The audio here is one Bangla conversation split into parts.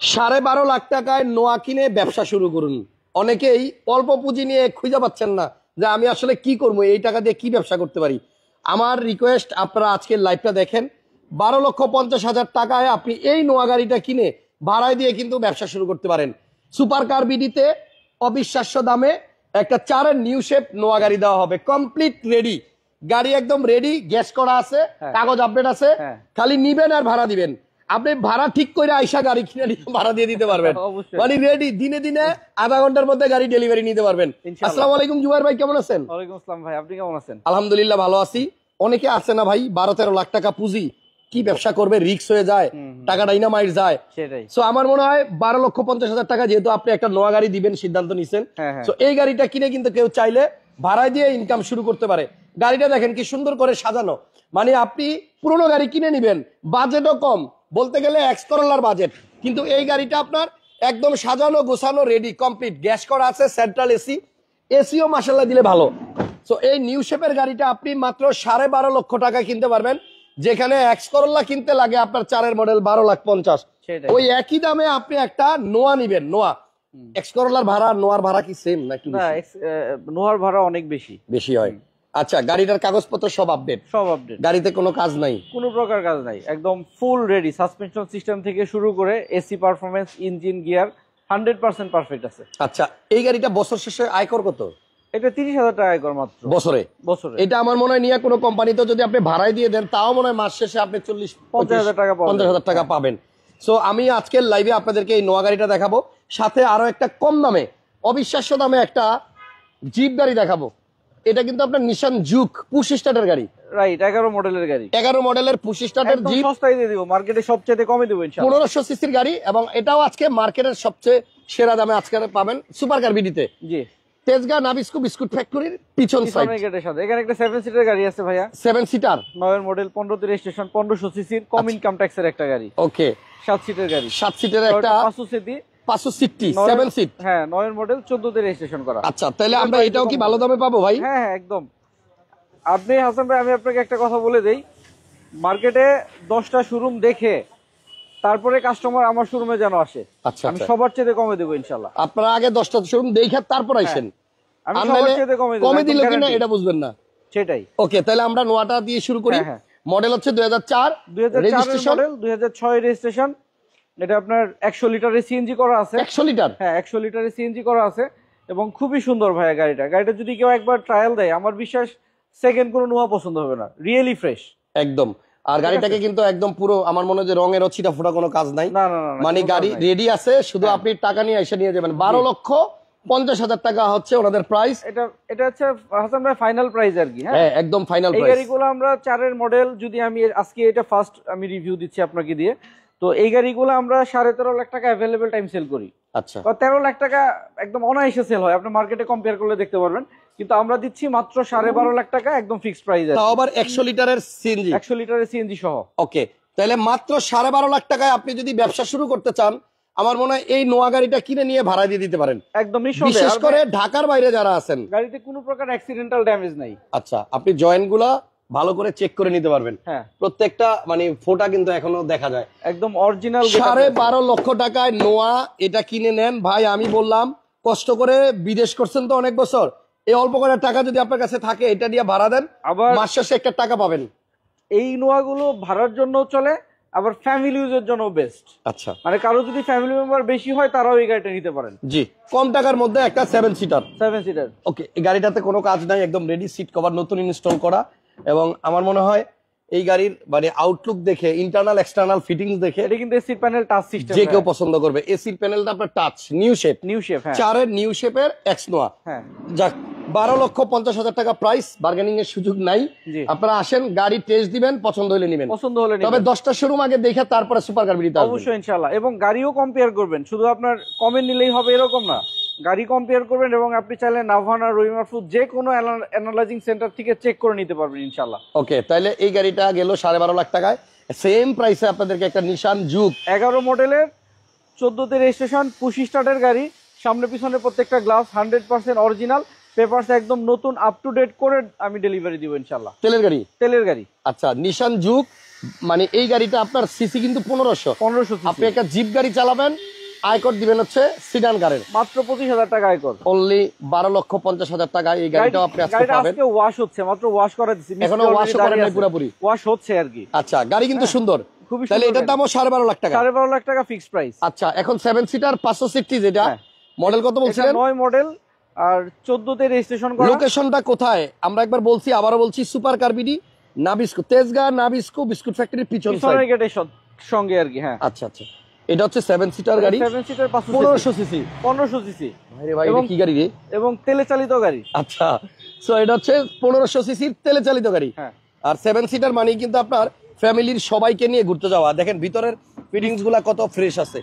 12.5 লাখ টাকায় নোয়া কিনে ব্যবসা শুরু করুন। অনেকেই অল্প পুঁজি নিয়ে খুঁজে পাচ্ছেন না যে আমি আসলে কি করব, এই টাকা দিয়ে কি ব্যবসা করতে পারি। আমার রিকোয়েস্ট, আপনারা আজকের লাইভটা দেখেন। 12,50,000 টাকায় আপনি এই নোয়া গাড়িটা কিনে ভাড়ায় দিয়ে কিন্তু ব্যবসা শুরু করতে পারেন। সুপার কার বিডিতে অবিশ্বাস্য দামে একটা 4-এর নিউ শেপ নোয়া গাড়ি দেওয়া হবে, কমপ্লিট রেডি। গাড়ি একদম রেডি, গ্যাস করা আছে, কাগজ আপডেট আছে, খালি নিবেন আর ভাড়া দিবেন। আপনি ভাড়া ঠিক করে আইসা গাড়ি কিনে ভাড়া দিয়ে দিতে পারবেন, মানে রেডি। দিনে দিনে আধা ঘন্টার মধ্যে গাড়ি ডেলিভারি নিতে পারবেন। আসসালামু আলাইকুম জুবাইর ভাই, কেমন আছেন? ওয়ালাইকুম আসসালাম ভাই, আপনি কেমন আছেন? আলহামদুলিল্লাহ ভালো আছি। অনেকে আছে না ভাই, 12-13 লাখ টাকা পুঁজি, কি ব্যবসা করবে, রিস্ক হয়ে যায়, টাকা ডাইনামাইট যায়। সেটাই। সো আমার মনে হয় 12,50,000 টাকা যেহেতু আপনি একটা নোয়া গাড়ি দিবেন সিদ্ধান্ত নিছেন, সো এই গাড়িটা কিনে কিন্তু কেউ চাইলে ভাড়ায় দিয়ে ইনকাম শুরু করতে পারে। গাড়িটা দেখেন কি সুন্দর করে সাজানো, মানে আপনি পুরোনো গাড়ি কিনে নিবেন, বাজেটও কম, বলতে গেলে এক্স করোলার বাজেট, কিন্তু এই গাড়িটা আপনার একদম সাজানো গোছানো রেডি, কমপ্লিট গ্যাস করা আছে, সেন্ট্রাল এসি, এসিও মাশাআল্লাহ দিলে ভালো। সো এই নিউ শেপের গাড়িটা আপনি মাত্র 12.5 লক্ষ টাকায় কিনতে পারবেন, যেখানে এক্স করোলা কিনতে লাগে আপনার 4-এর মডেল 12,50,000। ওই একই দামে আপনি একটা নোয়া নিবেন। নোয়া এক্স করোলার ভাড়া নোয়ার ভাড়া কি সেম নাকি? না, নোয়ার ভাড়া অনেক বেশি হয়। আচ্ছা, গাড়িটার কাগজপত্র সব আপডেট? সব আপডেট, গাড়িতে কোনো কাজ নাই, কোনো প্রকার কাজ নাই, একদম ফুল রেডি। সাসপেনশন সিস্টেম থেকে শুরু করে AC performance, engine, gear 100% perfect আছে। আচ্ছা, এই গাড়িটা বছর শেষে আয়কর কত? এটা 30,000 টাকা আয়কর মাত্র বছরে। এটা আমার মনে হয় নিয়ে কোনো কোম্পানিতে যদি আপনি ভাড়ায় দিয়ে দেন, তাও মনে হয় মাস শেষে আপনি 50,000 টাকা পাবেন। সো আমি আজকের লাইভে আপনাদেরকে এই নোয়া গাড়িটা দেখাবো, সাথে আরো একটা কম দামে অবিশ্বাস্য দামে একটা জিপ গাড়ি দেখাবো। এটা কিন্তু আপনার নিশান জুক পুশ স্টার্টের গাড়ি, রাইট। 11 মডেলের গাড়ি, 11 মডেলের পুশ স্টার্টের জিপ, সস্তায় দিয়ে দিব, মার্কেটে সবচেয়ে কমে দেব ইনশাআল্লাহ। 1500 সিসির গাড়ি, এবং এটাও আজকে মার্কেটের সবচেয়ে সেরা দামে আজকে পাবেন সুপার কার বিডিতে। জি, তেজগাঁ নাবিস্কো বিস্কুট ফ্যাক্টরির পিছন সাইড। এখানে একটা 7 সিটার গাড়ি আছে ভাইয়া, 7 সিটার 9 মডেল, 15 তে রেজিস্ট্রেশন, 1500 সিসির, কম ইনকাম ট্যাক্সের একটা গাড়ি। ওকে, 7 সিটার গাড়ি, 7 সিটার একটা 560 7 সিট, হ্যাঁ 9 মডেল, 14 তে রেজিস্ট্রেশন করা। আচ্ছা, তাহলে আমরা এটাও কি ভালো দামে পাবো ভাই? হ্যাঁ একদম। আপনি হাসান ভাই, আমি আপনাকে একটা কথা বলে দেই, মার্কেটে 10টা শোরুম দেখে তারপরে কাস্টমার আমার শোরুমে যেন আসে। আচ্ছা, আমি সবার চেয়ে কমে দেবো ইনশাআল্লাহ। আপনারা আগে 10টা শোরুম দেখে তারপর আসেন, আমি সবার চেয়ে কমে দিলে কিনা এটা বুঝবেন না। সেটাই। ওকে, তাহলে আমরা নোয়াটা দিয়ে শুরু করি। মডেল হচ্ছে 2004 মডেল, 2006 রেজিস্ট্রেশন। এটা আপনার 100 লিটারের সিএনজি করা আছে। 100 লিটার? হ্যাঁ 100 লিটারের সিএনজি করা আছে, এবং খুবই সুন্দর ভাইয়া গাড়িটা যদি কেউ একবার ট্রায়াল দেয়, আমার বিশ্বাস সেকেন্ড কোনো নোয়া পছন্দ হবে না, রিয়েলি ফ্রেশ একদম। আর গাড়িটাকে কিন্তু একদম পুরো আমার মনে হয় যে রঙের ছিটা ফোটা কোনো কাজ নাই, মানে গাড়ি রেডি আছে, শুধু আপনি টাকা নিয়ে এসে নিয়ে যাবেন। 12,50,000 টাকা হচ্ছে ওনাদের প্রাইস। এটা হচ্ছে হাসান ভাই ফাইনাল প্রাইস আর কি। হ্যাঁ একদম ফাইনাল প্রাইস। এই গাড়িগুলো আমরা 4-এর মডেল, যদি আমি আজকে এটা ফার্স্ট আমি রিভিউ দিচ্ছি আপনাকে দিয়ে, তো এই গাড়িগুলো আমরা 13.5 লাখ টাকা অ্যাভেলেবল টাইম সেল করি। আচ্ছা, 13 লাখ টাকা একদম অনায়াসে সেল হয়, আপনি মার্কেটে কম্পেয়ার করলে দেখতে পারবেন, কিন্তু আমরা দিচ্ছি মাত্র 12.5 লাখ টাকা একদম ফিক্সড প্রাইস। তাও আবার 100 লিটারের সিএনজি, 100 লিটারের সিএনজি সহ। ওকে, তাহলে মাত্র 12.5 লাখ টাকায় আপনি যদি ব্যবসা শুরু করতে চান, আমার মনে হয় এই নোয়া গাড়িটা কিনে নিয়ে ভাড়া দিয়ে দিতে পারেন একদম। বিশেষ করে ঢাকার বাইরে যারা আছেন, গাড়িতে কোনো প্রকার অ্যাক্সিডেন্টাল ড্যামেজ নাই। আচ্ছা, আপনি জয়েন্ট গুলা ভালো করে চেক করে নিতে পারবেন। হ্যাঁ, প্রত্যেকটা মানে ফোটা কিন্তু এখনো দেখা যায় একদম অরিজিনাল। 12.5 লক্ষ টাকায় নোয়া এটা কিনে নেন ভাই। আমি বললাম, কষ্ট করে বিদেশ করছেন তো অনেক বছর, এই অল্প করে টাকা যদি আপনার কাছে থাকে, এটা দিয়ে ভাড়া দেন, আবার মাস শেষে একটা টাকা পাবেন। এই নোয়াগুলো ভাড়ার জন্য চলে, আবার ফ্যামিলি ইউজের জন্য বেস্ট। আচ্ছা, মানে কারো যদি ফ্যামিলি মেম্বার বেশি হয়, তারাও এই গাড়িটা নিতে পারেন। জি, কম টাকার মধ্যে একটা 7 সিটার। ওকে, এই গাড়িটাতে কোনো কাজ নাই, একদম রেডি, সিট কভার নতুন ইনস্টল করা, এবং আমার মনে হয় এই গাড়ির মানে আউটলুক দেখে, ইন্টারনাল এক্সটার্নাল ফিটিংস দেখে, এটা কিন্তু এসি প্যানেল টাচ সিস্টেম, যে কেউ পছন্দ করবে। এসির প্যানেলটা আপনার টাচ নিউ শেপ, হ্যাঁ 4-এর নিউ শেপের এক্স নোয়া। হ্যাঁ, যাক, 12,50,000 টাকা প্রাইস, বার্গেনিং এর সুযোগ নাই। আপনারা আসেন, গাড়ি টেস্ট দিবেন, পছন্দ হলে নেবেন, তবে 10টা শোরুম আগে দেখে তারপরে সুপার কার বিডিতে আসবেন অবশ্যই ইনশাআল্লাহ। এবং গাড়িও কম্পেয়ার করবেন, শুধু আপনার কমেন্ট নিলেই হবে এরকম না, গাড়ি কম্পেয়ার করবেন, এবং আপনি চাইলে নাভানা, রহিমা ফুড যে কোনো অ্যানালাইজিং সেন্টার থেকে চেক করে নিতে পারবেন ইনশাআল্লাহ। ওকে, তাহলে এই গাড়িটা গেল 12.5 লাখ টাকায়। সেম প্রাইসে আপনাদেরকে একটা নিশান জুক 11 মডেলের, 14 তে রেজিস্ট্রেশন, পুশ স্টার্টের গাড়ি, সামনে পিছনে প্রত্যেকটা গ্লাস 100% অরিজিনাল, পেপারস একদম নতুন আপ টু ডেট করে আমি ডেলিভারি দিব ইনশাআল্লাহ। তেলের গাড়ি? তেলের গাড়ি। আচ্ছা, নিশান জুক মানে এই গাড়িটা আপনার সিসি কিন্তু 1500। 1500 আপনি একটা জিপ গাড়ি চালাবেন, আয়কর দিবেন হচ্ছে সিডান গাড়ির মাত্র 25,000 টাকা আয়কর। অনলি 12,50,000 টাকা। এই গাড়িটাও আপনি আজকে পাবেন। আজকে ওয়াশ হচ্ছে, মাত্র ওয়াশ করে দিছি, এখনো ওয়াশ করেন নাই পুরোপুরি, ওয়াশ হচ্ছে আর কি। আচ্ছা, গাড়ি কিন্তু সুন্দর। খুবই তাহলে সুন্দর এটার দামও 12.5 লাখ টাকা। 12.5 লাখ টাকা ফিক্সড প্রাইস। আচ্ছা, এখন 7 সিটার 500 সিটি যেটা মডেল কত বলছিলেন? 9 মডেল আর 14 তে রেজিস্ট্রেশন করা। লোকেশনটা কোথায় আমরা একবার বলছি, আবারও বলছি, সুপার কারবিডি নাবিস্কো, তেজগাঁ নাবিস্কো বিস্কুট ফ্যাক্টরির পিছন পিছনের গেটের সঙ্গে আর কি। হ্যাঁ, আচ্ছা আচ্ছা, এটা হচ্ছে 7 সিটার গাড়ি, 7 সিটার 1500 সিসি। 1500 সিসি ভাইরে ভাই, এটা কি গাড়ি রে? এবং তেলে চালিত গাড়ি। আচ্ছা, সো এটা হচ্ছে 1500 সিসির তেলে চালিত গাড়ি। হ্যাঁ, আর 7 সিটার মানে কিন্তু আপনার ফ্যামিলির সবাইকে নিয়ে ঘুরতে যাওয়া। দেখেন ভিতরের ফিটিংস গুলা কত ফ্রেশ আছে।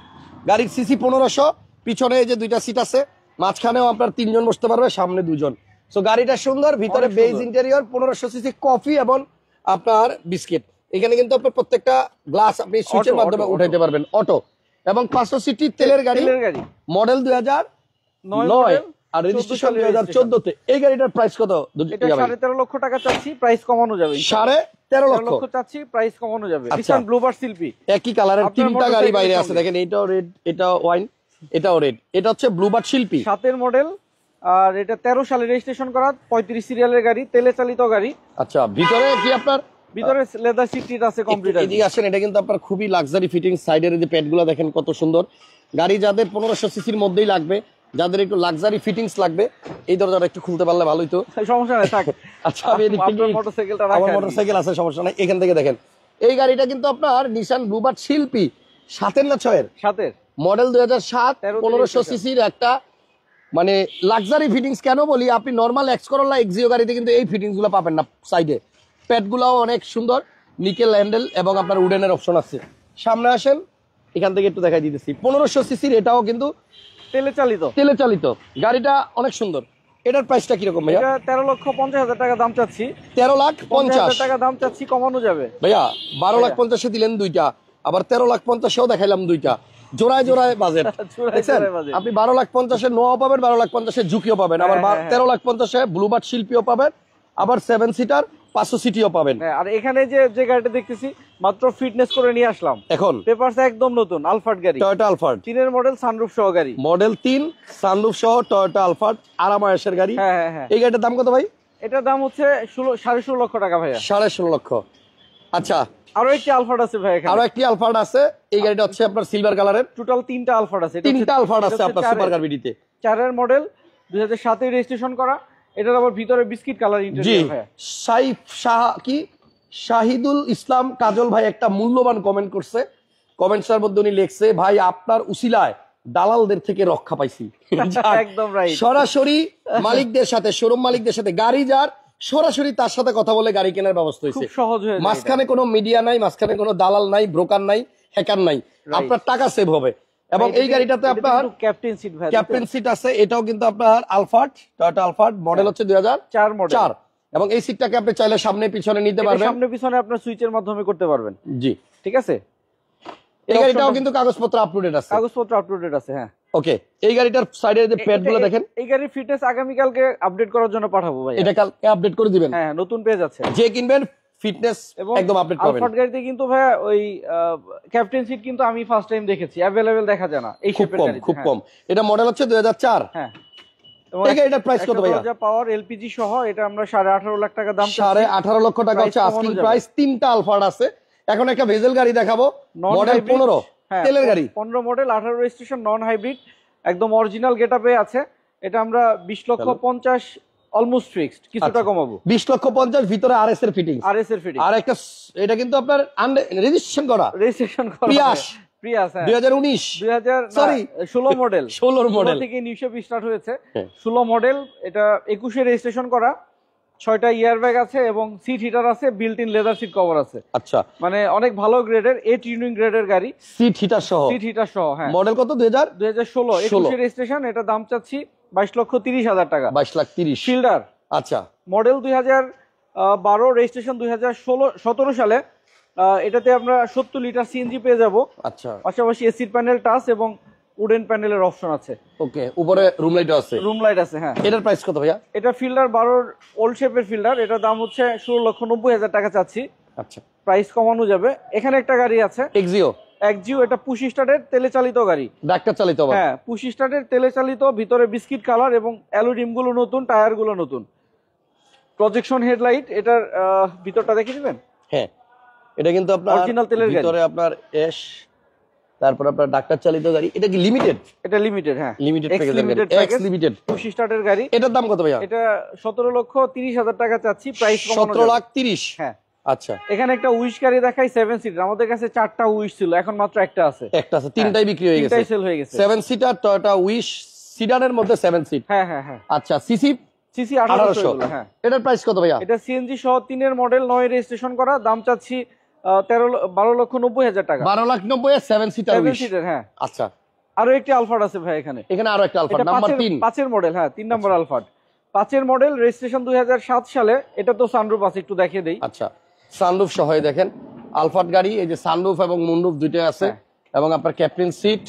গাড়ির সিসি 1500, পিছনে এই যে দুইটা সিট আছে, মাঝখানেও আপনার 3 জন বসতে পারবে, সামনে 2 জন। সো গাড়িটা সুন্দর, ভিতরে বেজ ইন্টেরিয়র, 1500 সিসি কফি এবং আপনার বিস্কিট। এখানে কিন্তু আপনার প্রত্যেকটা গ্লাস আপনি সুইচের মাধ্যমে উঠাইতে পারবেন, অটো। এবং 500 সিটি তেলের গাড়ি, মডেল 2009 আর রেজিস্ট্রেশন 2014 তে। এই গাড়িটার প্রাইস কত? এটা 13.5 লক্ষ টাকা চাচ্ছি, প্রাইস কমানো যাবে। 13.5 লক্ষ চাচ্ছি, প্রাইস কমানো যাবে। নিশান ব্লুবার্ড শিল্পী একই কালারের 3টা গাড়ি বাইরে আছে, দেখেন এটাও রেড, এটাও ওয়াইন, এটাও রেড। এটা হচ্ছে ব্লুবার্ড শিল্পী 7 এর মডেল, আর এটা 13 সালে রেজিস্ট্রেশন করা, 35 সিরিয়ালের গাড়ি, তেলে চালিত গাড়ি। আচ্ছা, ভিতরে কি আপনার ভিতরে লেদার সিট আছে কমপ্লিট। এদিকে আসেন, এটা কিন্তু আপনার খুবই লাক্সারি ফিটিং। সাইডের যে প্যাডগুলো দেখেন কত সুন্দর। গাড়ি যাদের 1500 সিসির মধ্যেই লাগবে, যাদের একটু লাক্সারি ফিটিংস লাগবে, এই দরজাটা একটু খুলতে পারলে ভালোই তো। সমস্যা নাই, থাক। আচ্ছা, আমি এদিক থেকে মোটরসাইকেলটা রাখা, আমার মোটরসাইকেল আছে, সমস্যা নাই। এখান থেকে দেখেন এই গাড়িটা কিন্তু আপনার নিশান ব্লুবার্ড শিল্পী 7 না 6 এর মডেল 2007, 1500 সিসির একটা মানে লাক্সারি ফিটিংস। কেন বলি, আপনি নরমাল এক্স করোলা এক্সিও গাড়িতে কিন্তু এই ফিটিংস গুলো পাবেন না। সাইডে প্যাডগুলাও অনেক সুন্দর, নিকেল হ্যান্ডেল এবং আপনার উডেনের অপশন আছে। সামনে আসেন, এখান থেকে একটু দেখাই দিতেছি। 1500 সিসির, এটাও কিন্তু তেলে চালিত। গাড়িটা অনেক সুন্দর। এটার প্রাইসটা কিরকম ভাইয়া? 13,50,000 টাকা দাম চাচ্ছি। 13,50,000 টাকা দাম চাচ্ছি, কমানো যাবে ভাইয়া। 12,50,000 দিলেন দুইটা, আবার 13,50,000 দেখাইলাম দুইটা, জোড়ায় বাজেট। দেখছেন, আপনি 12,50,000 নোয়াও পাবেন, 12,50,000 ঝুঁকিও পাবেন, আবার 13,50,000 ব্লুবার্ড শিল্পীও পাবেন, আবার 7 সিটার 500 সিটিও পাবেন। আর এখানে যে গাড়িটা দেখতেছি, মাত্র ফিটনেস করে নিয়ে আসলাম, এখন পেপারস একদম নতুন, আলফার্ড গাড়ি, টয়োটা আলফার্ড 3 এর মডেল, সানরুফ সহ গাড়ি, মডেল 3 সানরুফ সহ টয়োটা আলফার্ড, আরামায়েশের গাড়ি। হ্যাঁ। এই গাড়িটার দাম কত ভাই? এটার দাম হচ্ছে 16.5 লক্ষ টাকা ভাইয়া। 16.5 লক্ষ। আচ্ছা, আরো একটি আলফার্ড আছে ভাই, আরো একটি আলফার্ড আছে। এই গাড়িটা হচ্ছে আপনার সিলভার কালারের। টোটাল 3টা আলফার্ড আছে। 3টা আলফার্ড আছে আপনার সুপার কারবিডিতে। 4 এর মডেল, 2007 এ রেজিস্ট্রেশন করা। এটার আবার ভিতরে বিস্কিট কালার ইন্টেরিয়র ভাই। শাহিদুল ইসলাম কাজল ভাই একটা মূল্যবান কমেন্ট করছে। কমেন্টসের মধ্যে উনি লিখছে, ভাই আপনার উসিলায় দালালদের থেকে রক্ষা পাইছি। একদম রাইট। সরাসরি মালিকদের সাথে, শোরুম মালিকদের সাথে, গাড়ি যার সরাসরি তার সাথে কথা বলে গাড়ি কেনার ব্যবস্থা হয়েছে। খুব সহজ হয়ে যায়। মাঝখানে কোনো মিডিয়া নাই, মাঝখানে কোনো দালাল নাই, ব্রোকার নাই, হ্যাকার নাই। আপনার টাকা সেভ হবে। এবং এই গাড়িটাতে আপনার ক্যাপ্টেন সিট আছে। এটাও কিন্তু আপনার আলফার্ড, টয়োটা আলফার্ড, মডেল হচ্ছে 2004 মডেল। এবং এই সিটটাকে আপনি চাইলে সামনে পিছনে নিতে পারবেন, সামনে পিছনে আপনার সুইচের মাধ্যমে করতে পারবেন। জি, ঠিক আছে। এই গাড়িটাও কিন্তু কাগজপত্র আপডেট আছে। হ্যাঁ, ওকে। এই গাড়িটার সাইডের যে প্যাডগুলো দেখেন, এই গাড়ির ফিটনেস আগামী কালকে আপডেট করার জন্য পাঠাবো ভাই। এটা কালকে আপডেট করে দিবেন। হ্যাঁ, নতুন পেজ আছে, যে কিনবেন ফিটনেস একদম আপডেট পাবেন। আলফার্ড গাড়িতে কিন্তু ভাই ওই ক্যাপ্টেন সিট কিন্তু আমি ফার্স্ট টাইম দেখেছি, अवेलेबल দেখা যায় না এই শেপের গাড়ি, খুব কম। এটা মডেল হচ্ছে 2004। হ্যাঁ, এই গাড়িটার প্রাইস কত ভাইয়া? পাওয়ার এলপিজি সহ, এটা আমরা 18.5 লাখ টাকা দাম। 18.5 লক্ষ টাকা হচ্ছে আস্কিং প্রাইস। 3টা আলফার্ড আছে। এখন একটা ভেজেল গাড়ি দেখাবো, মডেল 15 তেলের গাড়ি, 15 মডেল, 18 রেজিস্ট্রেশন, নন হাইব্রিড, একদম অরিজিনাল গেটআপে আছে। এটা আমরা 20,50,000 অলমোস্ট ফিক্সড, কিছুটা কমাবো। 20,50,000 ভিতরে আরএস এর ফিটিংস, আর একটা এটা কিন্তু আপনার রেজিস্ট্রেশন করা প্রিয়াস 2019 সরি 16 মডেল, 16 মডেল থেকে নিউ শেপ স্টার্ট হয়েছে। 16 মডেল, এটা 21 এ রেজিস্ট্রেশন করা, 6টা ইয়ার ব্যাগ আছে এবং সিট হিটার আছে, built in leather seat cover আছে। আচ্ছা, মানে অনেক ভালো গ্রেডের, এ টিউনিং গ্রেডের গাড়ি, সিট হিটার সহ। হ্যাঁ। মডেল কত? 2016 21 এর রেজিস্ট্রেশন। এটা দাম চাচ্ছি 22,30,000 টাকা। 22,30,000 ফিল্ডার। আচ্ছা, মডেল 2012, রেজিস্ট্রেশন 2016 সালে। এটাতে আমরা 70 লিটার সিএনজি পেয়ে যাব। আচ্ছা, পাশাপাশি এসির প্যানেল, টাচ এবং উডেন প্যানেলের অপশন আছে। ওকে, উপরে রুম লাইট আছে। হ্যাঁ, এটার প্রাইস কত ভাইয়া? এটা ফিল্ডার 12 ওল্ড শেপের ফিল্ডার। এটার দাম হচ্ছে 16,90,000 টাকা চাচ্ছি। আচ্ছা, প্রাইস কমানো যাবে। এখানে একটা গাড়ি আছে এক্সিও, একজিও, এটা পুশ স্টার্টের তেলে চালিত গাড়ি, ডাক্তার চালিত আবার। হ্যাঁ পুশ স্টার্টের তেলে চালিত, ভিতরে বিস্কিট কালার এবং অ্যালুডিম গুলো নতুন, টায়ার গুলো নতুন, প্রজেকশন হেডলাইট। এটার ভিতরটা দেখে দিবেন। হ্যাঁ, এটা কিন্তু আপনার অরিজিনাল তেলের গাড়ি, ভিতরে আপনার এস, তারপর আপনার ডাক্তার চালিত গাড়ি। এটা কি লিমিটেড? এটা লিমিটেড, হ্যাঁ limited package, X limited. Push স্টার্টের গাড়ি। এটার দাম কত ভাইয়া? এটা 17,30,000 টাকা চাচ্ছি, প্রাইস 17,30,000। হ্যাঁ। আচ্ছা, এখানে একটা উইশ গাড়ি দেখাই 7 সিটার, আমাদের কাছে 4টা উইশ ছিল, এখন মাত্র একটা আছে। একটা আছে, তিনটাই বিক্রি হয়ে গেছে, তিনটাই সেল হয়ে গেছে। 7 সিটার টয়োটা উইশ সিডানের মধ্যে 7 সিট। হ্যাঁ হ্যাঁ হ্যাঁ। আচ্ছা, সিসি সিসি 1800। 1800। হ্যাঁ, এটার প্রাইস কত ভাইয়া? এটা সিএনজি সহ 3 এর মডেল, 9 রেজিস্ট্রেশন করা, দাম চাচ্ছি 12,90,000 টাকা। 12,90,000 এ 7 সিটার 7 উইশ। সিটার, হ্যাঁ। আচ্ছা, আরো একটি আলফাড আছে ভাই এখানে। এখানে আরো একটা আলফা এটা নাম্বার 3। 5 এর মডেল, হ্যাঁ 3 নম্বর আলফাড, 5 এর মডেল, রেজিস্ট্রেশন 2007 সালে। এটা তো সানরুফ আছে, একটু দেখিয়ে দেই। আচ্ছা, সানরুফ সহ দেখেন আলফাড গাড়ি, এই যে সানরুফ এবং মুনরুফ দুইটাই আছে, হ্যাঁ। এবং আপনার ক্যাপ্টেন সিট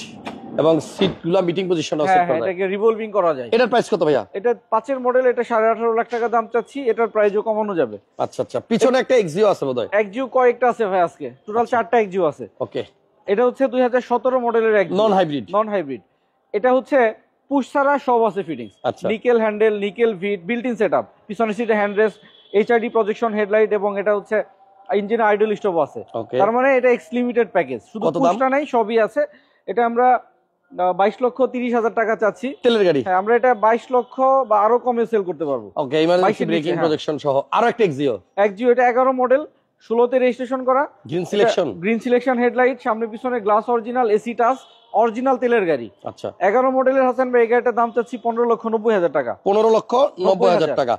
এবং সিটগুলো মিটিং পজিশনে আছে। হ্যাঁ হ্যাঁ, এটাকে রিভলভিং করা যায়। এটার প্রাইস কত ভাইয়া? এটা 5 এর মডেল, এটা 18.5 লাখ টাকা দাম চাচ্ছি, এটার প্রাইসও কমানো যাবে। আচ্ছা আচ্ছা, পিছনে একটা এক্সিও আছে বোধহয়। একজিও কয়েকটা আছে ভাই, আজকে টোটাল 4টা একজিও আছে। ওকে, এটা হচ্ছে 2017 মডেলের একজিও, নন হাইব্রিড। Non hybrid. এটা হচ্ছে পুশ ছাড়া সব আছে ফিটিংস, আচ্ছা, নিকেল হ্যান্ডেল, নিকেল ভিট, বিল্ট ইন সেটআপ, পিছনে সিটে হ্যান্ডরেস্ট, এইচআইডি প্রজেকশন হেডলাইট, এবং এটা হচ্ছে ইঞ্জিন আইডল স্টপ আছে। ওকে, তার মানে এটা এক্স লিমিটেড প্যাকেজ, শুধু কত দাম? পুশটা নাই, সবই আছে। এটা আমরা 22,30,000 টাকা চাচ্ছি। তেলের গাড়ি। হ্যাঁ, আমরা এটা 22 লক্ষ বা আরো কমে সেল করতে পারবো। ওকে, ইমার্জেন্সি 22 ব্রেকিং হ্যাঁ। প্রজেকশন সহ আরো একটা এক্সিও। একজিও, এটা 11 মডেল, 16তে রেজিস্ট্রেশন করা, green selection. Green selection headlight, সামনে পিছনে glass original, AC touch, original তেলের গাড়ি। আচ্ছা, 11 মডেলের হাসান ভাই, এই গাড়িটার দাম চাচ্ছি 15,90,000 টাকা। 15,90,000 টাকা।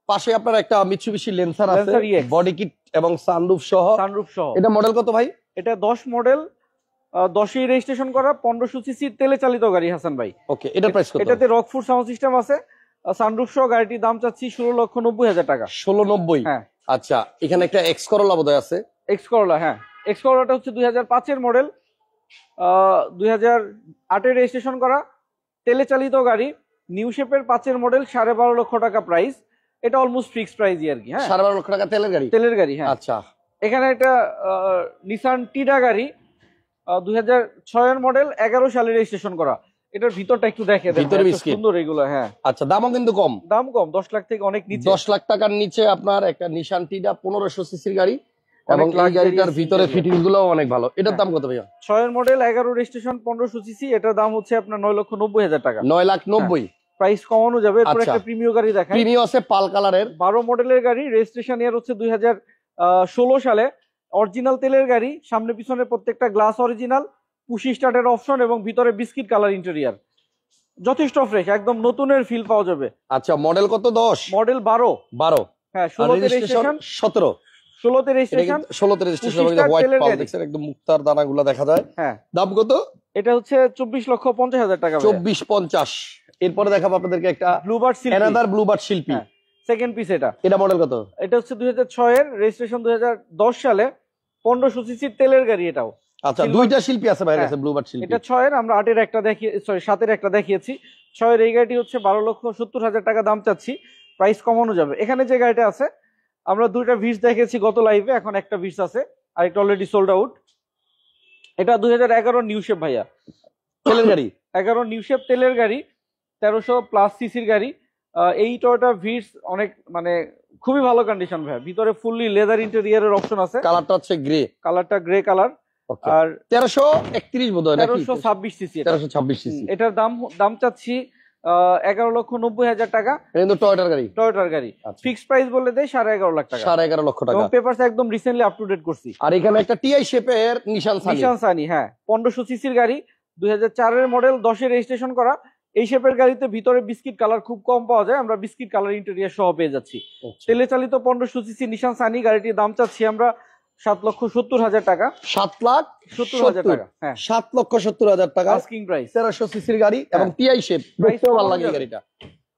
পাশে আপনার একটা মিৎসুবিশি ল্যান্সার আছে, ল্যান্সার EX, বডি কিট এবং সানরুফ সহ। সানরুফ সহ। এটা মডেল কত ভাই? এটা 10 মডেল, 10ই রেজিস্ট্রেশন করা, 1500 সিসি তেলে চালিত গাড়ি হাসান ভাই। ওকে, এটার প্রাইস কত? এটাতে রকফুড সাউন্ড সিস্টেম আছে, সানরুফ সহ, গাড়িটির দাম চাচ্ছি 16,90,000 টাকা। 16,90,000। হ্যাঁ। আচ্ছা, এখানে একটা এক্স করোলা বোধহয় আছে। এক্স করোলা, হ্যাঁ এক্স করোলাটা হচ্ছে 2005 এর মডেল, 2008 এ রেজিস্ট্রেশন করা, তেলে চালিত গাড়ি, নিউ শেপের 5 এর মডেল, 12.5 লক্ষ টাকা প্রাইস। এটা অলমোস্ট ফিক্সড প্রাইসই আর কি। হ্যাঁ, 12.5 লক্ষ টাকা তেলের গাড়ি। তেলের গাড়ি, হ্যাঁ। আচ্ছা, এখানে একটা নিসান টিডা গাড়ি, 2006 এর মডেল, 11 সালে রেজিস্ট্রেশন করা। এটার ভিতরটা একটু দেখে দেন, ভিতরে এত বিস্কিট। সুন্দর এগুলো। হ্যাঁ, আচ্ছা, দামও কিন্তু কম, দাম কম, 10 লাখ থেকে অনেক নিচে। 10 লাখ টাকার নিচে আপনার একটা নিশান টিডা 1500 সিসির গাড়ি, অনেক এবং এই luxurious গাড়িটার ভিতরে interior। ফিটিংস গুলো অনেক ভালো। এটার হ্যাঁ। দাম কত ভাইয়া? 6 এর মডেল, 11 রেজিস্ট্রেশন, 1500 সিসি, এটার দাম হচ্ছে আপনার 9,90,000 টাকা। 9,90,000। প্রাইস কমানো যাবে। এরপর আচ্ছা। একটা প্রিমিয় গাড়ি দেখাই, প্রিমিও আছে পাল কালারের, 12 মডেলের গাড়ি, রেজিস্ট্রেশন ইয়ার হচ্ছে 2016 সালে, অরিজিনাল তেলের গাড়ি, সামনে পিছনে প্রত্যেকটা গ্লাস অরিজিনাল, পুশি স্টার্টের অপশন, এবং ভিতরে বিস্কিট কালার ইন্টেরিয়ার, যথেষ্ট ফ্রেশ, একদম নতুনের ফিল পাওয়া যাবে। আচ্ছা, মডেল কত? 10 মডেল 12। হ্যাঁ, 16তে রেজিস্ট্রেশন, 17। 16তে রেজিস্ট্রেশন, 16তে রেজিস্ট্রেশন, পুশি হোয়াইট স্টার পাল তেলের দেখছেন, একদম মুক্তার দানাগুলো দেখা যায়। হ্যাঁ। দাম কত? এটা হচ্ছে 24,50,000 টাকা। 24,50। এরপরে দেখাবো আপনাদেরকে একটা ব্লুবার্ড শিল্পী, অ্যানাদার ব্লুবার্ড শিল্পী। হ্যাঁ, সেকেন্ড পিস। এটা মডেল কত? এটা হচ্ছে 2006 এর রেজিস্ট্রেশন, 2010 সালে, 1500 সিসির তেলের গাড়ি এটাও। আচ্ছা, Silver- দুইটা শিল্পী আছে ভাইয়ের হ্যাঁ। কাছে, ব্লুবার্ড শিল্পী। এটা 6 এর, আমরা 8 এর একটা দেখিয়ে, সরি 7 এর একটা দেখিয়েছি। 6 এর এই গাড়িটি হচ্ছে 12,70,000 টাকা দাম চাচ্ছি, প্রাইস কমানো যাবে। এখানে যে গাড়িটা আছে, আমরা দুইটা ভিস দেখেছি গত লাইভে, এখন একটা ভিস আছে, আর একটা অলরেডি সোল্ড আউট। এটা 2011 নিউ শেপ ভাইয়া, তেলের গাড়ি। 11 নিউ শেপ তেলের গাড়ি, 1300 প্লাস সিসির গাড়ি। এই টয়োটা ভিটস অনেক মানে খুবই ভালো কন্ডিশন ভাই, ভিতরে ফুললি লেদার ইন্টেরিয়রের অপশন আছে। কালারটা হচ্ছে গ্রে, কালারটা গ্রে কালার। আর 1331 বোধহয় নাকি? 1326 সিসি। 1326 সিসি। এটার দাম চাচ্ছি 11,90,000 টাকা। এটা কিন্তু টয়োটার গাড়ি, টয়োটার গাড়ি। ফিক্সড প্রাইস বলে দেয় 11.5 লাখ টাকা। 11.5 লক্ষ টাকা। এবং পেপারস একদম রিসেন্টলি আপ টু ডেট করছি। আর এখানে একটা টিআই শেপের নিশান সানি, হ্যাঁ 1500 সিসির গাড়ি, 2004 এর মডেল, 10 এর রেজিস্ট্রেশন করা। এই শেপের গাড়িতে ভিতরে বিস্কিট কালার খুব কম পাওয়া যায়, আমরা বিস্কিট কালার ইন্টেরিয়র সহ পেয়ে যাচ্ছি। তেলে চালিত 1500 সিসি নিশান সানি, গাড়িটির দাম চাচ্ছি আমরা 7,70,000 টাকা। 7,70,000 টাকা, হ্যাঁ 7,70,000 টাকা আস্কিং প্রাইস। 1300 সিসির গাড়ি এবং টিআই শেপ, দেখতেও ভালো লাগে গাড়িটা।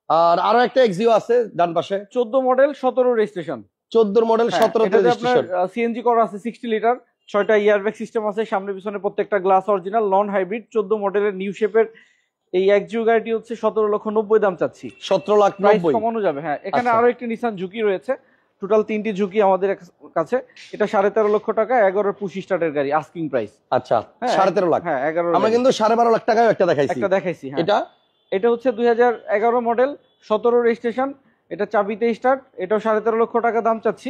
আর আরো একটা এক্সিও আছে ডান পাশে, 14 মডেল, 17 রেজিস্ট্রেশন। 14 মডেল, 17 তে রেজিস্ট্রেশন। সিএনজি করা আছে 60 লিটার, 6টা ইয়ারব্যাগ সিস্টেম আছে, সামনে পিছনে প্রত্যেকটা গ্লাস অরিজিনাল, নন হাইব্রিড, 14 মডেলের নিউ শেপের এই একজিও গাড়িটি হচ্ছে 17,90,000 দাম চাচ্ছি। 17,90,000 কমানো যাবে। হ্যাঁ, এখানে আচ্ছা। আরো একটি নিসান ঝুঁকি রয়েছে, টোটাল 3টি ঝুঁকি আমাদের কাছে। এটা 13.5 লক্ষ টাকা, 11 পুশ স্টার্টের গাড়ি, আস্কিং প্রাইস। আচ্ছা, 13.5 লাখ। হ্যাঁ 11। আমরা কিন্তু 12.5 লাখ টাকায় একটা দেখাইছি। হ্যাঁ। এটা এটা হচ্ছে 2011 মডেল, 17 রেজিস্ট্রেশন। এটা চাবিতে স্টার্ট, এটাও 13.5 লক্ষ টাকা দাম চাচ্ছি,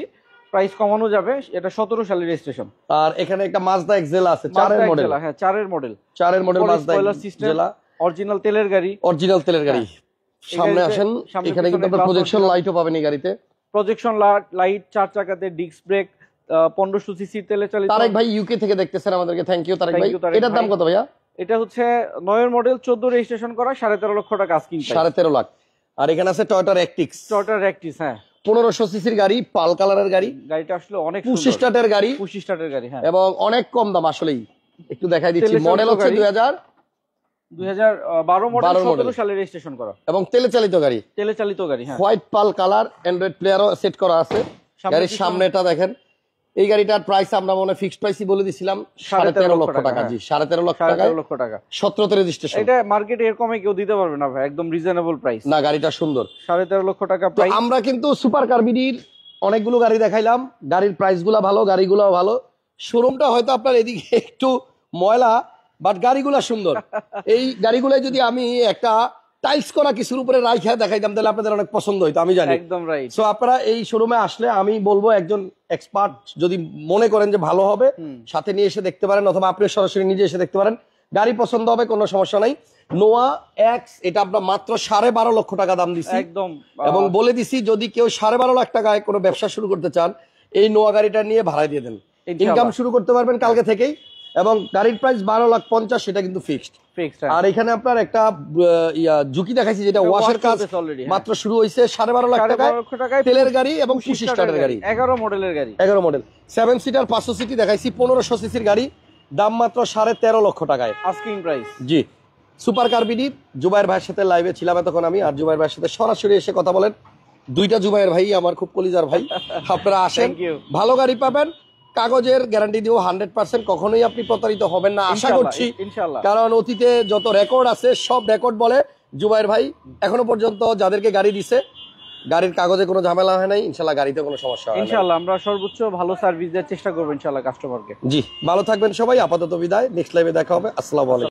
প্রাইস কমানো যাবে। এটা 17 সালের রেজিস্ট্রেশন। আর এখানে একটা মাজদা এক্সেলা আছে, 4 এর মডেল। হ্যাঁ 4 এর মডেল মাজদা এক্সেলা, অরিজিনাল তেলের গাড়ি। সামনে আসেন, এখানে কিন্তু আপনারা প্রজেকশন লাইটও পাবেন এই গাড়িতে। প্রজেকশন লাইট, 4 চাকাতে ডিস্ক ব্রেক, 1500 সিসি তেলে চালিত। তারেক ভাই ইউকে থেকে দেখতেছেন আমাদেরকে, থ্যাংক ইউ তারেক ভাই। এটার দাম কত ভাইয়া? এটা হচ্ছে 9 এর মডেল, 14 রেজিস্ট্রেশন করা, 13.5 লক্ষ টাকা আস্কিং প্রাইস। 13.5 লাখ। আর এখানে আছে টয়োটা রেকটিক্স। হ্যাঁ 1500 সিসির গাড়ি, পাল কালারের গাড়ি। গাড়িটা আসলে অনেক পুশ স্টার্টের গাড়ি, হ্যাঁ, এবং অনেক কম দাম আসলেই। একটু দেখাই দিচ্ছি, মডেল হচ্ছে 2012 মডেল, 17 সালে রেজিস্ট্রেশন করা, এবং তেলে চালিত গাড়ি। হ্যাঁ। হোয়াইট পাল কালার, অ্যান্ড্রয়েড প্লেয়ারও সেট করা আছে। গাড়ির সামনেটা দেখেন। এই গাড়িটার প্রাইস আমরা মনে ফিক্সড প্রাইসই বলে দিছিলাম 13.5 লক্ষ টাকা। জি 13.5 লক্ষ টাকা। 17 তে রেজিস্ট্রেশন। এটা মার্কেটে এর কমে কেউ দিতে পারবে না ভাই, একদম রিজনেবল প্রাইস। না, গাড়িটা সুন্দর। 13.5 লক্ষ টাকা তো প্রাইস। আমরা কিন্তু সুপার কার্বিডির অনেকগুলো গাড়ি দেখাইলাম, গাড়ির প্রাইসগুলো ভালো, গাড়িগুলো ভালো। শোরুমটা হয়তো আপনার এদিকে একটু ময়লা, বাট গাড়িগুলো সুন্দর। এই গাড়িগুলো যদি আমি একটা টাইলস করা কিছুর উপরে রাইখা দেখাইতাম তাহলে আপনাদের অনেক পছন্দ হইতো, আমি জানি। একদম রাইট। সো আপনারা এই শোরুমে আসলে আমি বলবো একজন এক্সপার্ট যদি মনে করেন যে ভালো হবে, সাথে নিয়ে এসে দেখতে পারেন, অথবা আপনি সরাসরি নিজে এসে দেখতে পারেন। গাড়ি পছন্দ হবে, কোনো সমস্যা নাই। নোয়া এক্স, এটা আমরা মাত্র 12.5 লক্ষ টাকা দাম দিচ্ছি একদম, এবং বলে দিছি যদি কেউ 12.5 লাখ টাকায় কোনো ব্যবসা শুরু করতে চান, এই নোয়া গাড়িটা নিয়ে ভাড়া দিয়ে দেন, ইনকাম শুরু করতে পারবেন কালকে থেকেই। এবং গাড়ির প্রাইস 12,50,000, সেটা কিন্তু ফিক্সড। আর এখানে আপনার একটা ঝুঁকি দেখাইছি, যেটা ওয়াশের কাজ মাত্র শুরু হয়েছে 12.5 লাখ টাকায়, তেলের গাড়ি এবং 25 স্টার্টের গাড়ি, 11 মডেলের গাড়ি, 11 মডেল 7 সিটার 500 সিটি দেখাইছি, 1500 সিসির গাড়ি, দাম মাত্র 13.5 লক্ষ টাকায় আস্কিং প্রাইস। জি সুপার কার্বিডি। জুবাইর ভাইয়ের সাথে লাইভে ছিলাম এতক্ষণ আমি, আর জুবাইর ভাইয়ের সাথে সরাসরি এসে কথা বলেন। দুইটা জুবাইর ভাই আমার খুব কলিজার ভাই। আপনারা আসেন, ভালো গাড়ি পাবেন, কাগজের গ্যারান্টি দিও 100%, কখনোই আপনি প্রতারিত হবেন না আশা করছি, কারণ অতীতে যত রেকর্ড আছে সব রেকর্ড বলে জুবাইর ভাই এখনো পর্যন্ত যাদেরকে গাড়ি দিছে, গাড়ির কাগজে কোনো ঝামেলা হয় নাই, ইনশাল্লাহ গাড়িতে কোনো সমস্যা হয় না। ইনশাল্লাহ আমরা সর্বোচ্চ ভালো সার্ভিস দেওয়ার চেষ্টা করবো ইনশাল্লাহ কাস্টমারকে। জি ভালো থাকবেন সবাই, আপাতত বিদায়, নেক্সট লাইভে দেখা হবে। আসসালামু আলাইকুম।